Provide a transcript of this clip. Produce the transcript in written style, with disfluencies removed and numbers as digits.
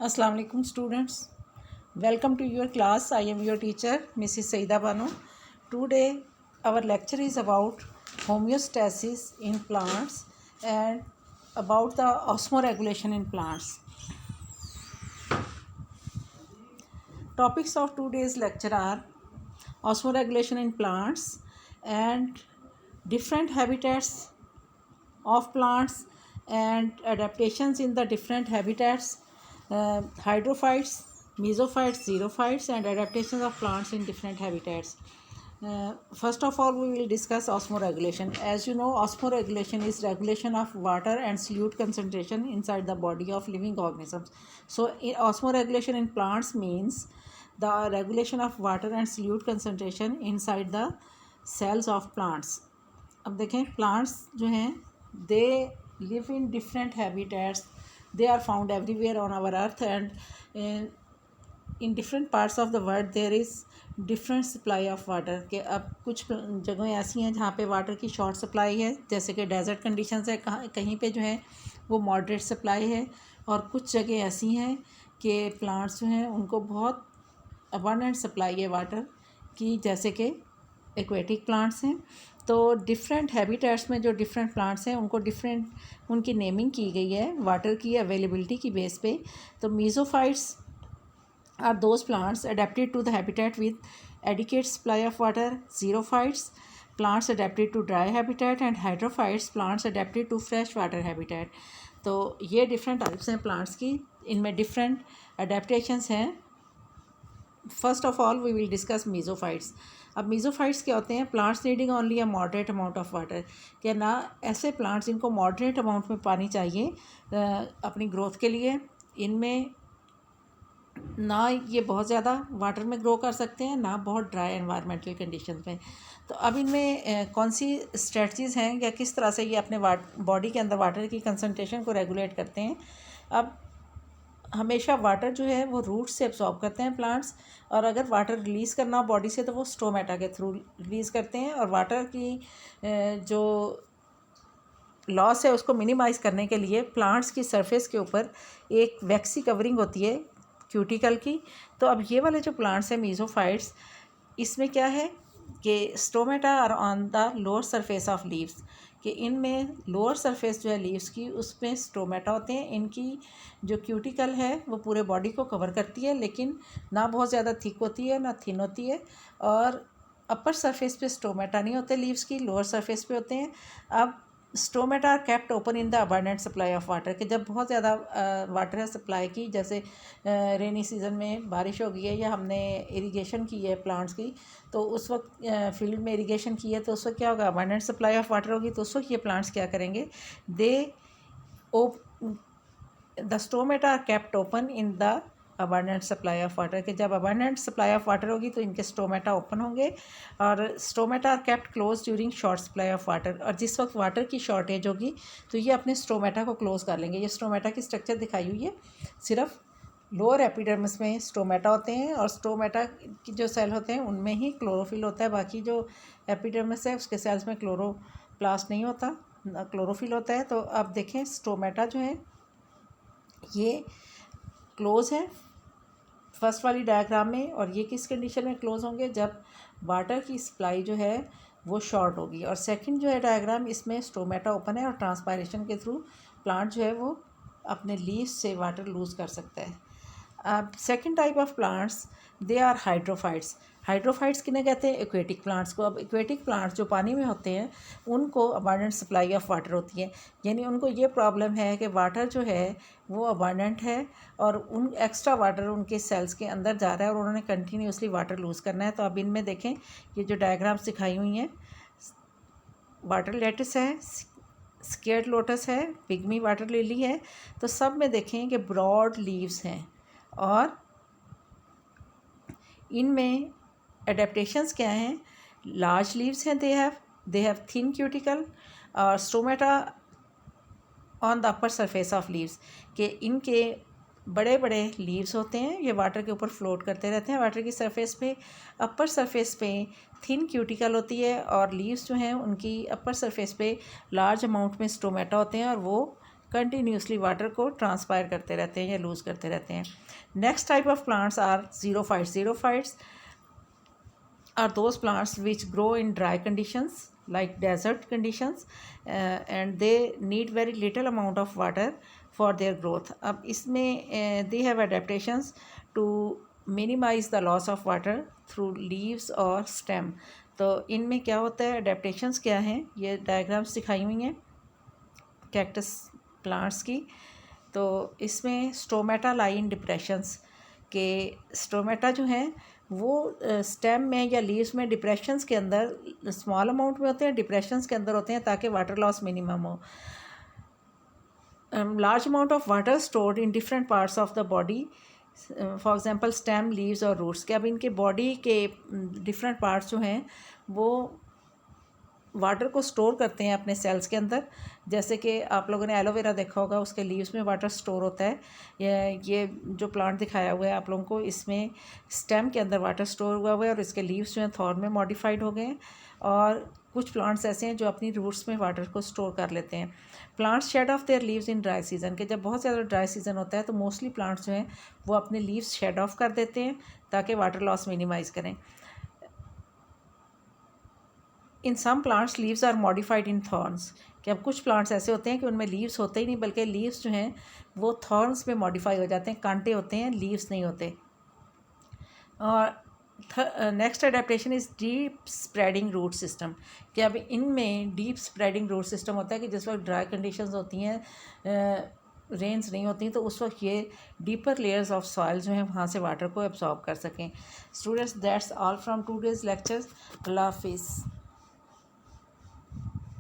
Assalamu alaikum students. Welcome to your class. I am your teacher Mrs. Saida Banu. Today our lecture is about homeostasis in plants and about the osmoregulation in plants. Topics of today's lecture are osmoregulation in plants and different habitats of plants and adaptations in the different habitats, hydrophytes, mesophytes, xerophytes, and adaptations of plants in different habitats. First of all, we will discuss osmoregulation. As you know, osmoregulation is regulation of water and solute concentration inside the body of living organisms. So, osmoregulation in plants means the regulation of water and solute concentration inside the cells of plants. अब देखें plants जो हैं they live in different habitats, they are found everywhere on our earth and in different parts of the world there is different supply of water के अब कुछ जगहें ऐसी हैं जहाँ पे वाटर की शॉर्ट सप्लाई है, जैसे कि डेजर्ट कंडीशंस है, कहीं पे जो है वो मॉडरेट सप्लाई है, और कुछ जगह ऐसी हैं कि प्लांट्स जो हैं उनको बहुत अबंडेंट सप्लाई है वाटर की, जैसे कि एक्वेटिक प्लांट्स हैं. तो डिफरेंट हैबिटेट्स में जो डिफरेंट प्लांट्स हैं उनको डिफरेंट उनकी नेमिंग की गई है वाटर की अवेलेबिलिटी की बेस पे. तो मीज़ोफाइट्स are those plants adapted to the habitat with adequate supply of water. Xerophytes plants adapted to dry habitat and hydrophytes plants adapted to fresh water habitat. तो ये डिफरेंट टाइप्स हैं plants की, इनमें different adaptations हैं. First of all we will discuss mesophytes. अब mesophytes क्या होते हैं? Plants needing only a moderate amount of water. क्या ना ऐसे प्लांट्स जिनको मॉडरेट अमाउंट में पानी चाहिए अपनी ग्रोथ के लिए, इनमें ना ये बहुत ज़्यादा वाटर में ग्रो कर सकते हैं, ना बहुत ड्राई एनवायरमेंटल कंडीशन में. तो अब इनमें कौन सी स्ट्रेटजीज़ हैं या किस तरह से ये अपने बॉडी के अंदर वाटर की कंसनट्रेशन को रेगुलेट करते हैं. अब हमेशा वाटर जो है वो रूट से एब्जॉर्ब करते हैं प्लांट्स, और अगर वाटर रिलीज़ करना हो बॉडी से तो वो स्टोमेटा के थ्रू रिलीज़ करते हैं. और वाटर की जो लॉस है उसको मिनिमाइज़ करने के लिए प्लांट्स की सरफेस के ऊपर एक वैक्सी कवरिंग होती है क्यूटिकल की. तो अब ये वाले जो प्लांट्स हैं मीज़ोफाइट्स, इसमें क्या है कि stomata are on the lower surface of leaves, कि इनमें लोअर सरफेस जो है लीव्स की उसमें स्टोमेटा होते हैं. इनकी जो क्यूटिकल है वो पूरे बॉडी को कवर करती है, लेकिन ना बहुत ज़्यादा थिक होती है ना थिन होती है. और अपर सरफेस पे स्टोमेटा नहीं होते लीव्स की, लोअर सरफेस पे होते हैं. अब stomata are kept open in the abundant supply of water, कि जब बहुत ज़्यादा वाटर है सप्लाई की, जैसे रेनी सीज़न में बारिश हो गई है या हमने इरिगेशन की है प्लांट्स की, तो उस वक्त फील्ड में इरिगेशन की है तो उस वक्त क्या होगा, अबंडेंट सप्लाई ऑफ वाटर होगी. तो उस वक्त ये प्लांट्स क्या करेंगे, they the stomata are kept open in the abundant supply of water, के जब अबंडेंट सप्लाई ऑफ वाटर होगी तो इनके स्टोमेटा ओपन होंगे. और stomata are kept close during short supply of water, और जिस वक्त वाटर की शॉर्टेज होगी तो ये अपने स्टोमेटा को क्लोज कर लेंगे. ये स्टोमेटा की स्ट्रक्चर दिखाई हुई है, सिर्फ लोअर एपिडर्मिस में स्टोमेटा होते हैं, और स्टोमेटा की जो सेल होते हैं उनमें ही क्लोरोफिल होता है. बाकी जो एपिडर्मिस है उसके सेल्स में क्लोरोप्लास्ट नहीं होता, क्लोरोफिल होता है. तो अब देखें स्टोमेटा जो है ये क्लोज है फर्स्ट वाली डायग्राम में, और ये किस कंडीशन में क्लोज होंगे, जब वाटर की सप्लाई जो है वो शॉर्ट होगी. और सेकंड जो है डायग्राम, इसमें स्टोमेटा ओपन है और ट्रांसपायरेशन के थ्रू प्लांट जो है वो अपने लीव्स से वाटर लूज़ कर सकता है. अब second type of plants they are hydrophytes. Hydrophytes किन्हें कहते हैं? एक्वेटिक प्लांट्स को. अब एक्वेटिक प्लांट्स जो पानी में होते हैं उनको अबंडेंट सप्लाई ऑफ वाटर होती है, यानी उनको ये प्रॉब्लम है कि वाटर जो है वो अबंडेंट है और उन एक्स्ट्रा वाटर उनके सेल्स के अंदर जा रहा है और उन्होंने कंटिन्यूसली वाटर लूज़ करना है. तो अब इनमें देखें ये जो डायग्राम्स दिखाई हुई हैं, वाटर लेटिस है, स्केर्ड लोटस है, पिग्मी वाटर लिली है. तो सब में देखें कि ब्रॉड लीव्स हैं, और इनमें एडेप्टेशंस क्या हैं? लार्ज लीव्स हैं, दे हैव थिन क्यूटिकल और stomata on the upper surface of leaves, के इनके बड़े बड़े लीव्स होते हैं, ये वाटर के ऊपर फ्लोट करते रहते हैं वाटर की सरफेस पे. अपर सरफेस पे थिन क्यूटिकल होती है, और लीव्स जो हैं उनकी अपर सरफेस पे लार्ज अमाउंट में स्टोमेटा होते हैं, और वो कंटिन्यूसली वाटर को ट्रांसपायर करते रहते हैं या लूज़ करते रहते हैं। Next type of plants are xerophytes. Xerophytes are those plants which grow in dry conditions like desert conditions, and they need very little amount of water for their growth. अब इसमें they have adaptations to minimize the loss of water through leaves or stem. तो इनमें क्या होता है, adaptations क्या हैं, ये diagrams दिखाई हुई हैं कैक्टस प्लांट्स की। तो इसमें स्टोमेटा लाई इन डिप्रेशंस के स्टोमेटा जो हैं वो स्टेम में या लीव्स में डिप्रेशंस के अंदर स्मॉल अमाउंट में होते हैं, डिप्रेशंस के अंदर होते हैं ताकि वाटर लॉस मिनिमम हो। Large amount of water stored in different parts of the body, for example stem, leaves और रूट्स के। अब इनके बॉडी के डिफरेंट पार्ट्स जो हैं वो वाटर को स्टोर करते हैं अपने सेल्स के अंदर। जैसे कि आप लोगों ने एलोवेरा देखा होगा, उसके लीव्स में वाटर स्टोर होता है। ये जो प्लांट दिखाया हुआ है आप लोगों को, इसमें स्टेम के अंदर वाटर स्टोर हुआ हुआ है और इसके लीव्स जो हैं थॉर्न में मॉडिफाइड हो गए हैं। और कुछ प्लांट्स ऐसे हैं जो अपनी रूट्स में वाटर को स्टोर कर लेते हैं। Plants shed of their leaves in dry season, के जब बहुत ज़्यादा ड्राई सीजन होता है तो मोस्टली प्लांट्स जो हैं वो अपने लीव्स शेड ऑफ कर देते हैं ताकि वाटर लॉस मिनिमाइज़ करें। In some plants leaves are modified in thorns, कि अब कुछ प्लांट्स ऐसे होते हैं कि उनमें लीव्स होते ही नहीं, बल्कि लीव्स जो हैं वो थॉर्न्स में मॉडिफाई हो जाते हैं, कांटे होते हैं, लीव्स नहीं होते। और next adaptation is deep spreading root system, कि अब इनमें डीप स्प्रेडिंग रूट सिस्टम होता है कि जिस वक्त ड्राई कंडीशंस होती हैं, रेंस नहीं होती, तो उस वक्त ये डीपर लेयर्स ऑफ सॉइल जो हैं वहाँ से वाटर को एब्जॉर्ब कर सकें। Students, that's all from today's lectures. अल्लाह हाफिज़।